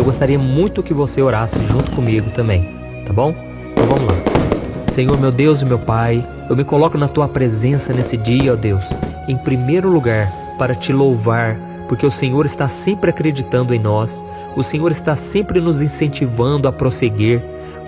gostaria muito que você orasse junto comigo também, tá bom? Então vamos lá. Senhor, meu Deus e meu Pai, eu me coloco na Tua presença nesse dia, ó Deus, em primeiro lugar, para Te louvar, porque o Senhor está sempre acreditando em nós, o Senhor está sempre nos incentivando a prosseguir.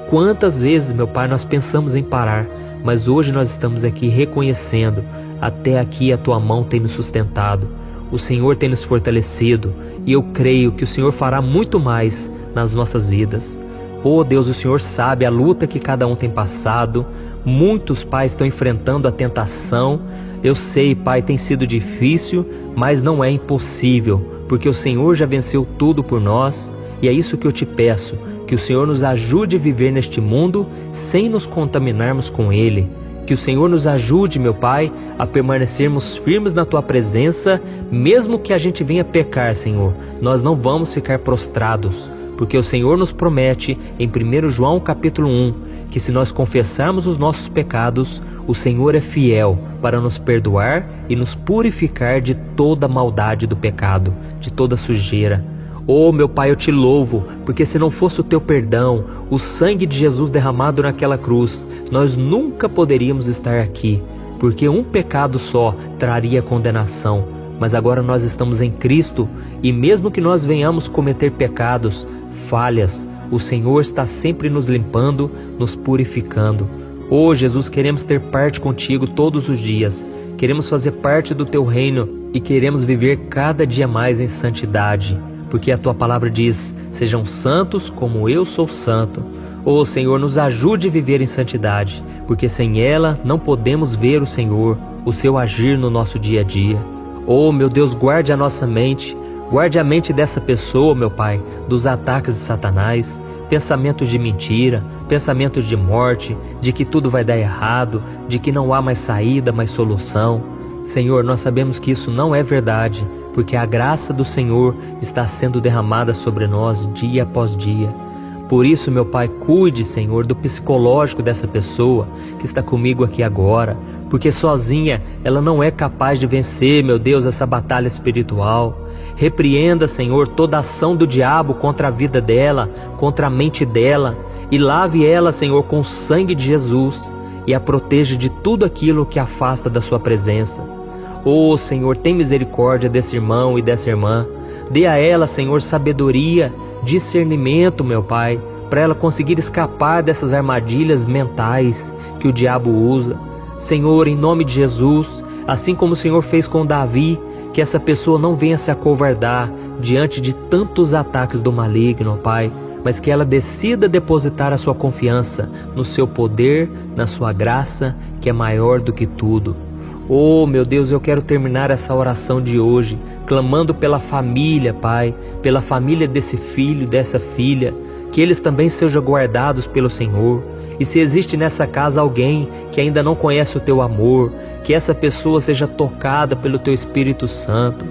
Quantas vezes, meu Pai, nós pensamos em parar, mas hoje nós estamos aqui reconhecendo, até aqui a Tua mão tem nos sustentado, o Senhor tem nos fortalecido, e eu creio que o Senhor fará muito mais nas nossas vidas. Oh Deus, o Senhor sabe a luta que cada um tem passado, muitos pais estão enfrentando a tentação. Eu sei, Pai, tem sido difícil, mas não é impossível, porque o Senhor já venceu tudo por nós, e é isso que eu te peço, que o Senhor nos ajude a viver neste mundo sem nos contaminarmos com ele. Que o Senhor nos ajude, meu Pai, a permanecermos firmes na Tua presença, mesmo que a gente venha pecar, Senhor, nós não vamos ficar prostrados, porque o Senhor nos promete em 1 João capítulo 1, que se nós confessarmos os nossos pecados, o Senhor é fiel para nos perdoar e nos purificar de toda maldade do pecado, de toda sujeira. Oh, meu Pai, eu Te louvo, porque se não fosse o Teu perdão, o sangue de Jesus derramado naquela cruz, nós nunca poderíamos estar aqui, porque um pecado só traria condenação. Mas agora nós estamos em Cristo, e mesmo que nós venhamos cometer pecados, falhas, o Senhor está sempre nos limpando, nos purificando. Oh, Jesus, queremos ter parte contigo todos os dias, queremos fazer parte do Teu reino e queremos viver cada dia mais em santidade. Porque a Tua palavra diz, sejam santos como eu sou santo. Ó Senhor, nos ajude a viver em santidade, porque sem ela não podemos ver o Senhor, o Seu agir no nosso dia a dia. Ó meu Deus, guarde a nossa mente, guarde a mente dessa pessoa, meu Pai, dos ataques de Satanás, pensamentos de mentira, pensamentos de morte, de que tudo vai dar errado, de que não há mais saída, mais solução. Senhor, nós sabemos que isso não é verdade, porque a graça do Senhor está sendo derramada sobre nós dia após dia. Por isso, meu Pai, cuide, Senhor, do psicológico dessa pessoa que está comigo aqui agora, porque sozinha ela não é capaz de vencer, meu Deus, essa batalha espiritual. Repreenda, Senhor, toda ação do diabo contra a vida dela, contra a mente dela, e lave ela, Senhor, com o sangue de Jesus, e a proteja de tudo aquilo que afasta da Sua presença. Oh Senhor, tem misericórdia desse irmão e dessa irmã. Dê a ela, Senhor, sabedoria, discernimento, meu Pai, para ela conseguir escapar dessas armadilhas mentais que o diabo usa. Senhor, em nome de Jesus, assim como o Senhor fez com Davi, que essa pessoa não venha se acovardar diante de tantos ataques do maligno, Pai, mas que ela decida depositar a sua confiança no Seu poder, na Sua graça, que é maior do que tudo. Oh, meu Deus, eu quero terminar essa oração de hoje, clamando pela família, Pai, pela família desse filho, dessa filha, que eles também sejam guardados pelo Senhor. E se existe nessa casa alguém que ainda não conhece o Teu amor, que essa pessoa seja tocada pelo Teu Espírito Santo.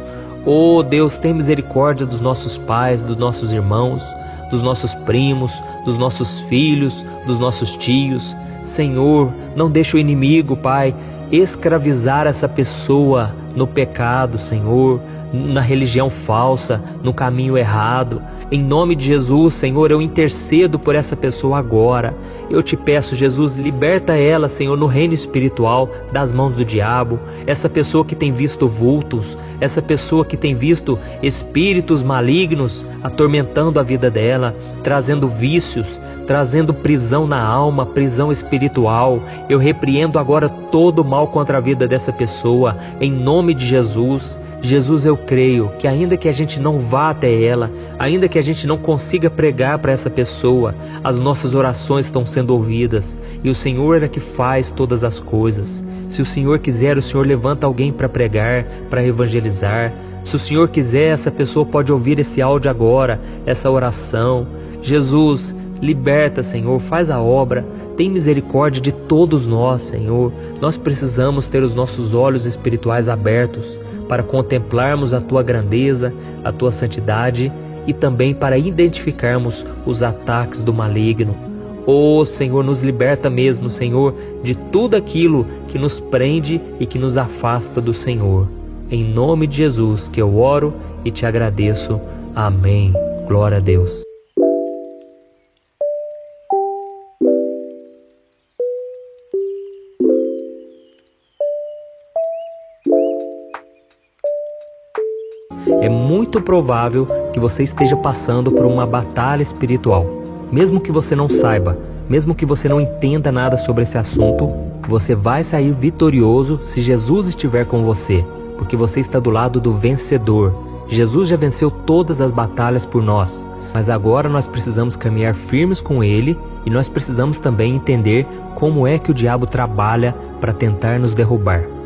Oh, Deus, tem misericórdia dos nossos pais, dos nossos irmãos, dos nossos primos, dos nossos filhos, dos nossos tios. Senhor, não deixe o inimigo, Pai, escravizar essa pessoa no pecado, Senhor, na religião falsa, no caminho errado. Em nome de Jesus, Senhor, eu intercedo por essa pessoa agora. Eu te peço, Jesus, liberta ela, Senhor, no reino espiritual, das mãos do diabo. Essa pessoa que tem visto vultos, essa pessoa que tem visto espíritos malignos atormentando a vida dela, trazendo vícios, trazendo prisão na alma, prisão espiritual. Eu repreendo agora todo o mal contra a vida dessa pessoa, em nome de Jesus. Jesus, eu creio que ainda que a gente não vá até ela, ainda que a gente não consiga pregar para essa pessoa, as nossas orações estão sendo ouvidas, e o Senhor é que faz todas as coisas. Se o Senhor quiser, o Senhor levanta alguém para pregar, para evangelizar. Se o Senhor quiser, essa pessoa pode ouvir esse áudio agora, essa oração. Jesus, liberta, Senhor, faz a obra, tem misericórdia de todos nós, Senhor. Nós precisamos ter os nossos olhos espirituais abertos para contemplarmos a Tua grandeza, a Tua santidade e também para identificarmos os ataques do maligno. Oh, Senhor, nos liberta mesmo, Senhor, de tudo aquilo que nos prende e que nos afasta do Senhor. Em nome de Jesus que eu oro e te agradeço. Amém. Glória a Deus. é muito provável que você esteja passando por uma batalha espiritual. Mesmo que você não saiba, mesmo que você não entenda nada sobre esse assunto, você vai sair vitorioso se Jesus estiver com você, porque você está do lado do vencedor. Jesus já venceu todas as batalhas por nós, mas agora nós precisamos caminhar firmes com Ele e nós precisamos também entender como é que o diabo trabalha para tentar nos derrubar.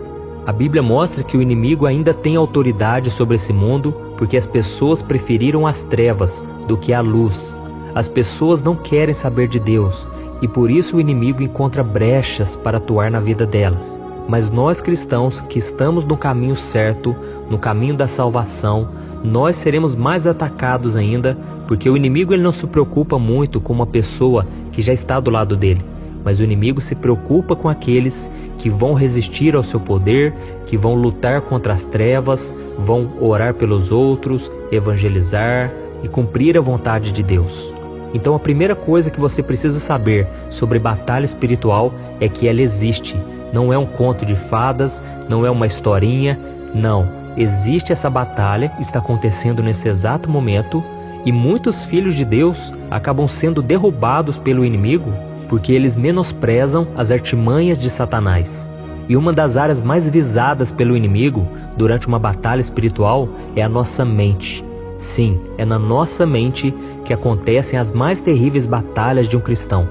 A Bíblia mostra que o inimigo ainda tem autoridade sobre esse mundo porque as pessoas preferiram as trevas do que a luz. As pessoas não querem saber de Deus e por isso o inimigo encontra brechas para atuar na vida delas. Mas nós cristãos que estamos no caminho certo, no caminho da salvação, nós seremos mais atacados ainda, porque o inimigo ele não se preocupa muito com uma pessoa que já está do lado dele, mas o inimigo se preocupa com aqueles que vão resistir ao seu poder, que vão lutar contra as trevas, vão orar pelos outros, evangelizar e cumprir a vontade de Deus. Então a primeira coisa que você precisa saber sobre batalha espiritual é que ela existe. Não é um conto de fadas, não é uma historinha, não. Existe essa batalha, está acontecendo nesse exato momento e muitos filhos de Deus acabam sendo derrubados pelo inimigo porque eles menosprezam as artimanhas de Satanás. E uma das áreas mais visadas pelo inimigo durante uma batalha espiritual é a nossa mente. Sim, é na nossa mente que acontecem as mais terríveis batalhas de um cristão.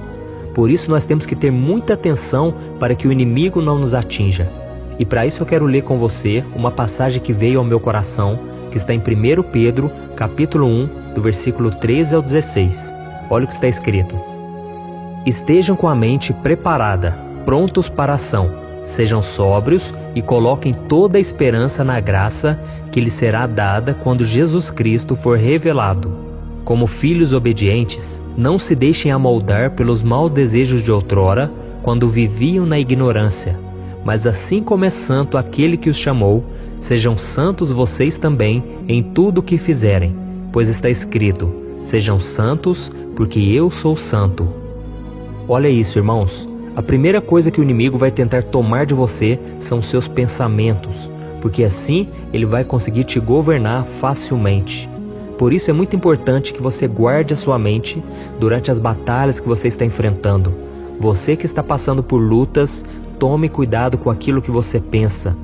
Por isso nós temos que ter muita atenção para que o inimigo não nos atinja. E para isso eu quero ler com você uma passagem que veio ao meu coração, que está em 1 Pedro, capítulo 1, do versículo 13 ao 16. Olha o que está escrito. Estejam com a mente preparada, prontos para a ação. Sejam sóbrios e coloquem toda a esperança na graça que lhes será dada quando Jesus Cristo for revelado. Como filhos obedientes, não se deixem amoldar pelos maus desejos de outrora, quando viviam na ignorância. Mas assim como é santo aquele que os chamou, sejam santos vocês também em tudo o que fizerem, pois está escrito, sejam santos, porque eu sou santo. Olha isso, irmãos. A primeira coisa que o inimigo vai tentar tomar de você são seus pensamentos, porque assim ele vai conseguir te governar facilmente. Por isso é muito importante que você guarde a sua mente durante as batalhas que você está enfrentando. Você que está passando por lutas, tome cuidado com aquilo que você pensa.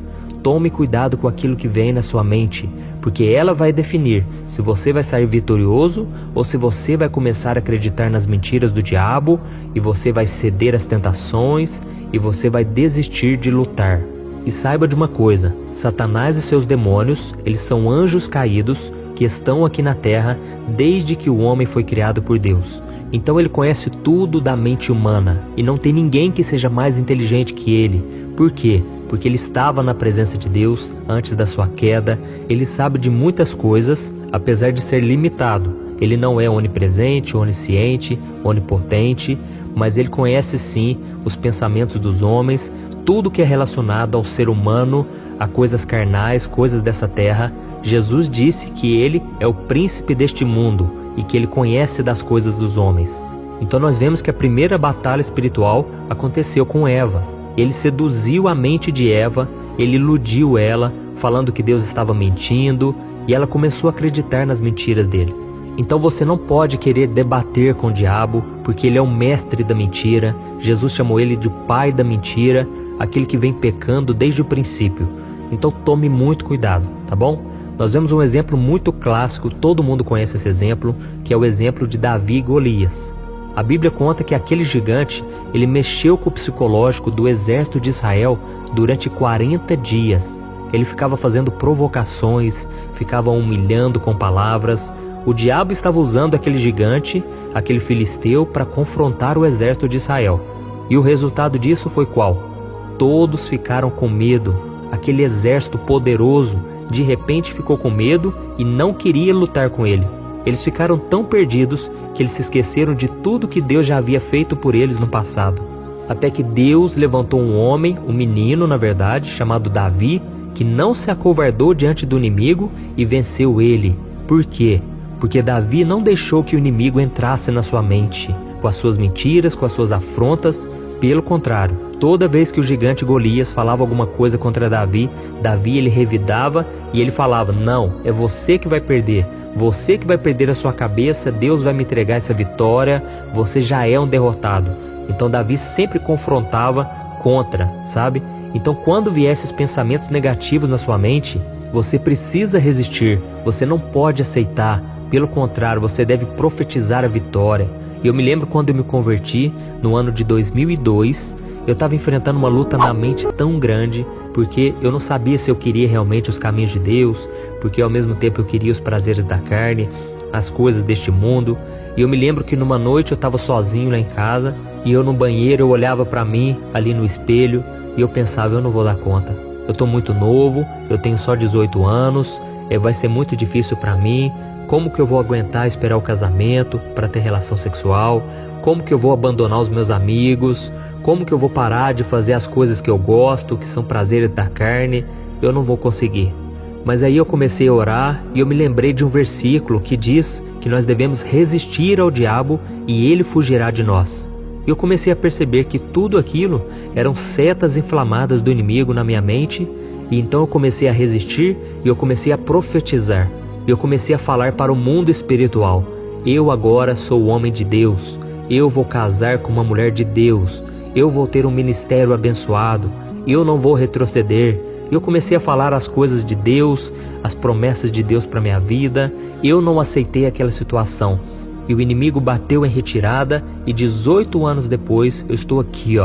Tome cuidado com aquilo que vem na sua mente, porque ela vai definir se você vai sair vitorioso ou se você vai começar a acreditar nas mentiras do diabo e você vai ceder às tentações e você vai desistir de lutar. E saiba de uma coisa, Satanás e seus demônios, eles são anjos caídos que estão aqui na terra desde que o homem foi criado por Deus. Então ele conhece tudo da mente humana e não tem ninguém que seja mais inteligente que ele. Por quê? Porque ele estava na presença de Deus antes da sua queda, ele sabe de muitas coisas, apesar de ser limitado. Ele não é onipresente, onisciente, onipotente, mas ele conhece sim os pensamentos dos homens, tudo que é relacionado ao ser humano, a coisas carnais, coisas dessa terra. Jesus disse que ele é o príncipe deste mundo e que ele conhece das coisas dos homens. Então nós vemos que a primeira batalha espiritual aconteceu com Eva. Ele seduziu a mente de Eva, ele iludiu ela, falando que Deus estava mentindo, e ela começou a acreditar nas mentiras dele. Então você não pode querer debater com o diabo, porque ele é o mestre da mentira. Jesus chamou ele de pai da mentira, aquele que vem pecando desde o princípio. Então tome muito cuidado, tá bom? Nós vemos um exemplo muito clássico, todo mundo conhece esse exemplo, que é o exemplo de Davi e Golias. A Bíblia conta que aquele gigante, ele mexeu com o psicológico do exército de Israel durante 40 dias. Ele ficava fazendo provocações, ficava humilhando com palavras. O diabo estava usando aquele gigante, aquele filisteu, para confrontar o exército de Israel. E o resultado disso foi qual? Todos ficaram com medo. Aquele exército poderoso, de repente ficou com medo e não queria lutar com ele. Eles ficaram tão perdidos que eles se esqueceram de tudo que Deus já havia feito por eles no passado. Até que Deus levantou um homem, um menino na verdade, chamado Davi, que não se acovardou diante do inimigo e venceu ele. Por quê? Porque Davi não deixou que o inimigo entrasse na sua mente, com as suas mentiras, com as suas afrontas. Pelo contrário, Toda vez que o gigante Golias falava alguma coisa contra Davi, ele revidava e ele falava: não, é você que vai perder. Você que vai perder a sua cabeça, Deus vai me entregar essa vitória, você já é um derrotado. Então Davi sempre confrontava contra, sabe? Então quando vier esses pensamentos negativos na sua mente, você precisa resistir, você não pode aceitar. Pelo contrário, você deve profetizar a vitória. Eu me lembro quando eu me converti, no ano de 2002, eu estava enfrentando uma luta na mente tão grande, porque eu não sabia se eu queria realmente os caminhos de Deus, porque ao mesmo tempo eu queria os prazeres da carne, as coisas deste mundo. E eu me lembro que numa noite eu estava sozinho lá em casa, e eu no banheiro eu olhava para mim ali no espelho, e eu pensava: eu não vou dar conta. Eu estou muito novo, eu tenho só 18 anos, vai ser muito difícil para mim. Como que eu vou aguentar esperar o casamento para ter relação sexual? Como que eu vou abandonar os meus amigos? Como que eu vou parar de fazer as coisas que eu gosto, que são prazeres da carne? Eu não vou conseguir. Mas aí eu comecei a orar e eu me lembrei de um versículo que diz que nós devemos resistir ao diabo e ele fugirá de nós. Eu comecei a perceber que tudo aquilo eram setas inflamadas do inimigo na minha mente, e então eu comecei a resistir e eu comecei a profetizar. Eu comecei a falar para o mundo espiritual: eu agora sou o homem de Deus, eu vou casar com uma mulher de Deus, eu vou ter um ministério abençoado, eu não vou retroceder. Eu comecei a falar as coisas de Deus, as promessas de Deus para minha vida. Eu não aceitei aquela situação. E o inimigo bateu em retirada, e 18 anos depois eu estou aqui,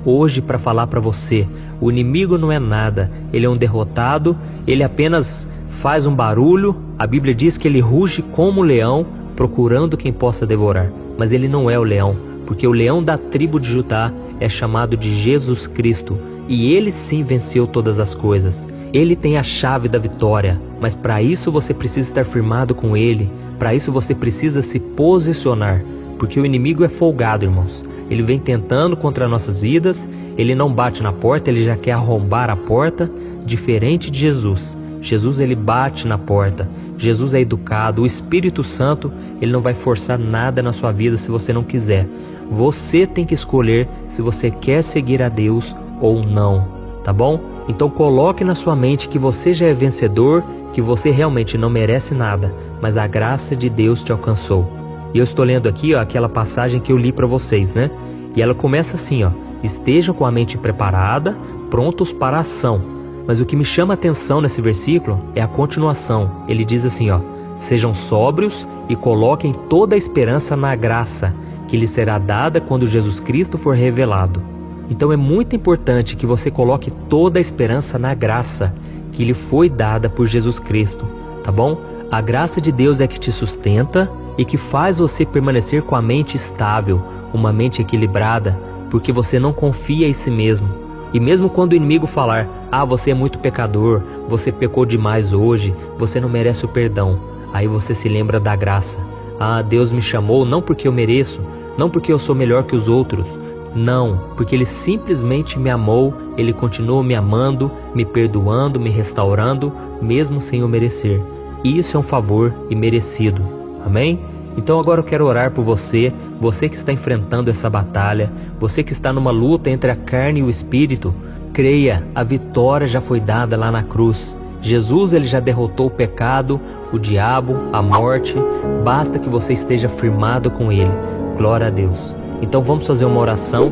hoje para falar para você: o inimigo não é nada, ele é um derrotado, ele apenas faz um barulho. A Bíblia diz que ele ruge como um leão, procurando quem possa devorar. Mas ele não é o leão, porque o leão da tribo de Judá é chamado de Jesus Cristo, e ele sim venceu todas as coisas. Ele tem a chave da vitória, mas para isso você precisa estar firmado com ele. Para isso você precisa se posicionar, porque o inimigo é folgado, irmãos. Ele vem tentando contra nossas vidas, ele não bate na porta, ele já quer arrombar a porta, diferente de Jesus. Jesus, ele bate na porta. Jesus é educado. O Espírito Santo, ele não vai forçar nada na sua vida se você não quiser. Você tem que escolher se você quer seguir a Deus ou não, tá bom? Então coloque na sua mente que você já é vencedor, que você realmente não merece nada, mas a graça de Deus te alcançou. E eu estou lendo aqui, aquela passagem que eu li para vocês, né? E ela começa assim, estejam com a mente preparada, prontos para a ação. Mas o que me chama a atenção nesse versículo é a continuação. Ele diz assim, sejam sóbrios e coloquem toda a esperança na graça que lhe será dada quando Jesus Cristo for revelado. Então é muito importante que você coloque toda a esperança na graça que lhe foi dada por Jesus Cristo, tá bom? A graça de Deus é que te sustenta e que faz você permanecer com a mente estável, uma mente equilibrada, porque você não confia em si mesmo. E mesmo quando o inimigo falar: você é muito pecador, você pecou demais hoje, você não merece o perdão, aí você se lembra da graça. Deus me chamou não porque eu mereço, não porque eu sou melhor que os outros, não, porque Ele simplesmente me amou, Ele continua me amando, me perdoando, me restaurando, mesmo sem eu merecer. Isso é um favor imerecido, amém? Então agora eu quero orar por você, você que está enfrentando essa batalha, você que está numa luta entre a carne e o espírito. Creia, a vitória já foi dada lá na cruz. Jesus, ele já derrotou o pecado, o diabo, a morte. Basta que você esteja firmado com ele. Glória a Deus. Então vamos fazer uma oração